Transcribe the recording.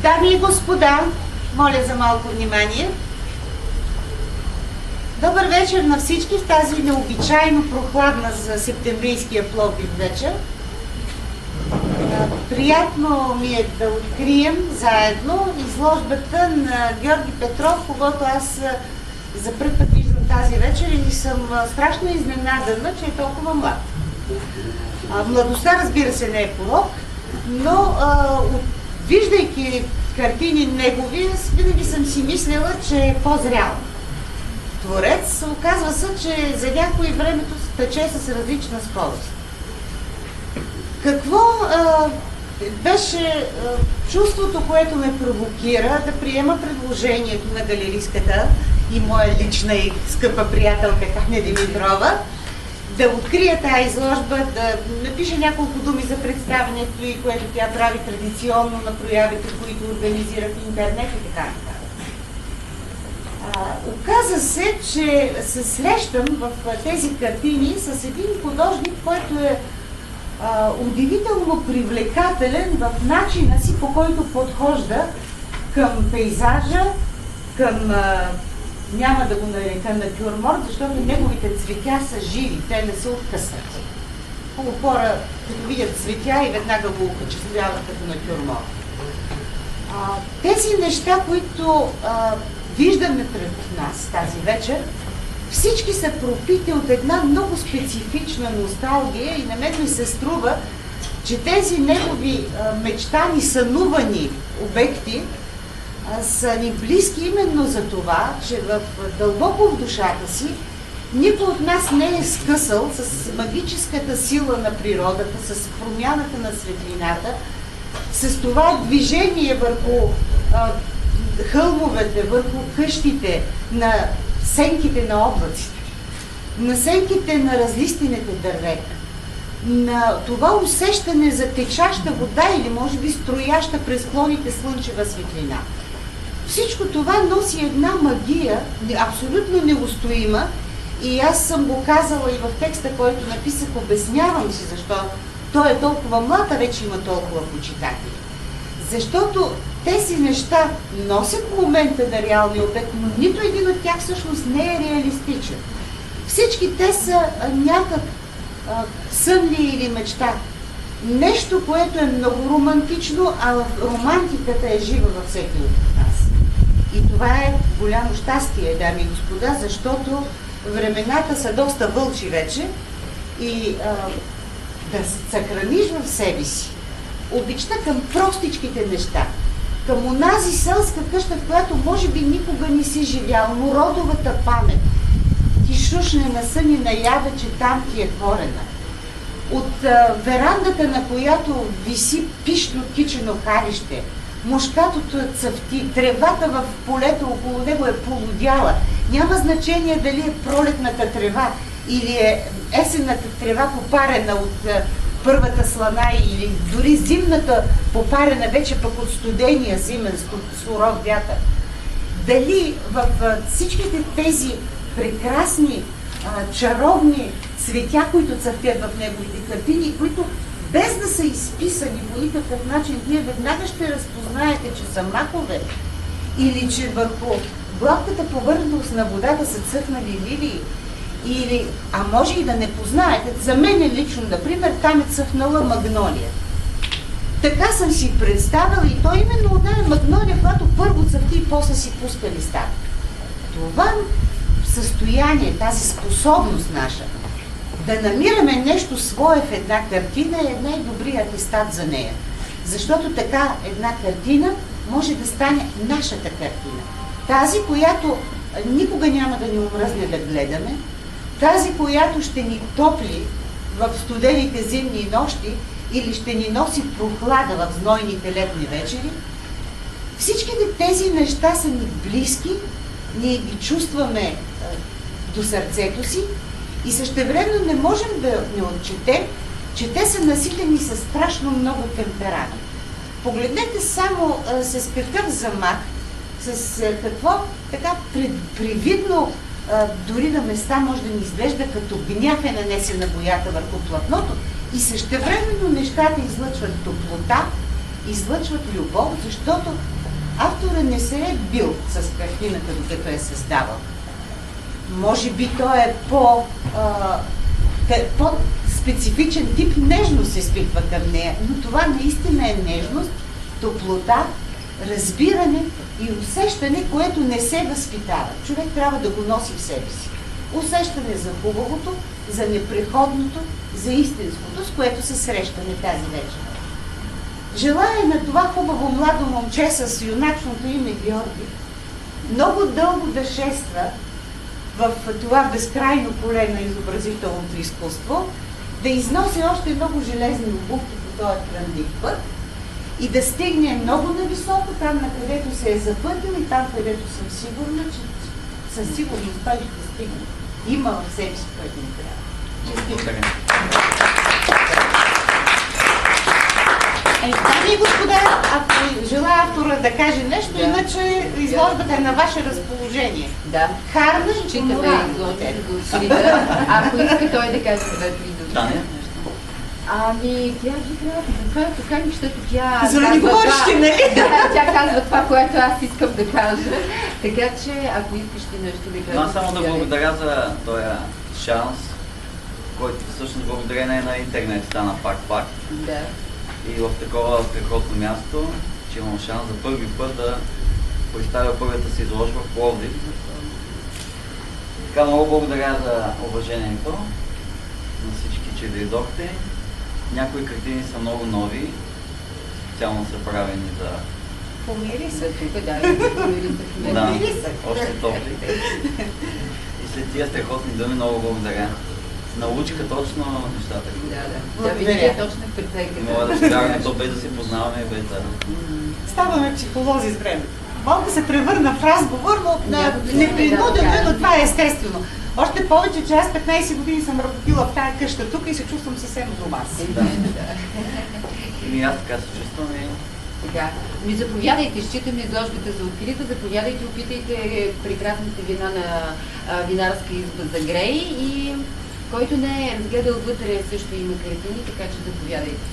Дами и господа, моля за малко внимание. Добър вечер на всички в тази необичайно прохладна за септемврийския Пловдив вечер. Приятно ми е да открием заедно изложбата на Георги Петров, когато аз за пръв път виждам тази вечер и съм страшно изненадана, че е толкова млад. Младостта, разбира се, не е порок, но виждайки картини негови, винаги съм си мислила, че е по-зрял творец. Оказва се, че за някои времето тече с различна скорост. Какво беше чувството, което ме провокира да приема предложението на галеристката и моя лична и скъпа приятелка Таня Димитрова да открия тази изложба, да напиша няколко думи за представянето и което тя прави традиционно на проявите, които организира в интернет и така нататък. Оказа се, че се срещам в тези картини с един художник, който е удивително привлекателен в начина си, по който подхожда към пейзажа, към няма да го нарека натюрморт, защото неговите цветя са живи, те не са откъснати. Много хора, като видят цветя и веднага го окачествяват като натюрморт. Тези неща, които виждаме пред нас тази вечер, всички са пропити от една много специфична носталгия и на мен ми се струва, че тези негови мечтани, сънувани обекти са ни близки именно за това, че дълбоко в душата си никой от нас не е скъсал с магическата сила на природата, с промяната на светлината, с това движение върху хълмовете, върху къщите, на сенките на облаците, на сенките на разлистените дървета, на това усещане за течаща вода или може би строяща през клоните слънчева светлина. Всичко това носи една магия, абсолютно неустоима, и аз съм го казала и в текста, който написах, обяснявам си защо той е толкова млад, а вече има толкова почитатели. Защото тези неща носят момента на реалния обект, но нито един от тях всъщност не е реалистичен. Всички те са някак сън или мечта. Нещо, което е много романтично, а романтиката е жива във всеки от нас. И това е голямо щастие, дами и господа, защото времената са доста вълчи вече и да се съхраниш в себе си обичта към простичките неща, към онази селска къща, в която може би никога не си живял, но родовата памет ти шушне на сън и наява, че там ти е корена. От верандата, на която виси пишно кичено харище, мушкатото цъфти, тревата в полето около него е полудяла. Няма значение дали е пролетната трева или е есенната трева попарена от първата слана или дори зимната попарена вече пък от студения зимен суров вятър. Дали в всичките тези прекрасни, чаровни цветя, които цъфтят в неговите картини, които без да са изписани по никакъв начин, вие веднага ще разпознаете, че са макове или че върху гладката повърхност на водата са цъфнали лилии. Или, а може и да не познаете, за мен лично, например, там е цъфнала магнолия. Така съм си представила и то именно от тази магнолия, която първо цъфти и после си пуска листата. Това състояние, тази способност наша, да намираме нещо свое в една картина е най-добрият атестат за нея. Защото така една картина може да стане нашата картина. Тази, която никога няма да ни омръзне да гледаме, тази, която ще ни топли в студените зимни нощи или ще ни носи прохлада в знойните летни вечери. Всичките тези неща са ни близки, ние ги чувстваме до сърцето си и същевременно не можем да не отчетем, че те са наситени с страшно много темперамент. Погледнете само с какъв замах, с какво така привидно, дори на места може да ни изглежда като гняв е нанесена боята върху платното и същевременно нещата излъчват топлота, излъчват любов, защото автора не се е бил с картината, докато е създавал. Може би той е по-специфичен тип нежност се изпитва към нея, но това наистина е нежност, топлота, разбиране и усещане, което не се възпитава. Човек трябва да го носи в себе си. Усещане за хубавото, за непреходното, за истинското, с което се срещаме тази вечер. Желая на това хубаво младо момче с юначното име Георги много дълго да шества в това безкрайно поле на изобразителното изкуство, да износи още много железни обувки по този тръндив път и да стигне много нависоко, там на където се е запътил и там, където съм сигурна, че със сигурност той ще стигне. Има в себе си, което ни трябва. Дами и господа, ако желая автора да каже нещо, иначе изложбата е на ваше разположение. Да. Харна и Читаме изложбата до среда. Ако иска той да каже две-три думи. Ами, тя би трябвало да кажа, защото тя... За да ни говориш ти, нали? Да, тя казва това, което аз искам да кажа. Така че, ако искаш ти нещо да кажеш... Аз само да благодаря за този шанс, който всъщност благодарение на интернет стана пак. Да. И в такова страхотно място, че имам шанс за първи път да представя първата си изложба в Пловдив. Така много благодаря за уважението на всички, че дойдохте. Някои картини са много нови, специално са правени за... Помири се. Тук, помири се. Да, още топли. И след тия страхотни думи много благодаря. Научиха точно нещата. Да, видите точно в преценката. Мога да се вярваме, то без да се познаваме, без да... Ставаме психолози с времето. Малко се превърна в разговор, но непринудено, но това е естествено. Още повече, че аз 15 години съм работила в тая къща тук и се чувствам съвсем дома си. Да. И аз така се чувствам и... Така. Ми заповядайте, считаме изложбата за открита, заповядайте, опитайте прекрасните вина на винарска изба за Грей и който не е разгледал вътре също има картини, така че заповядайте.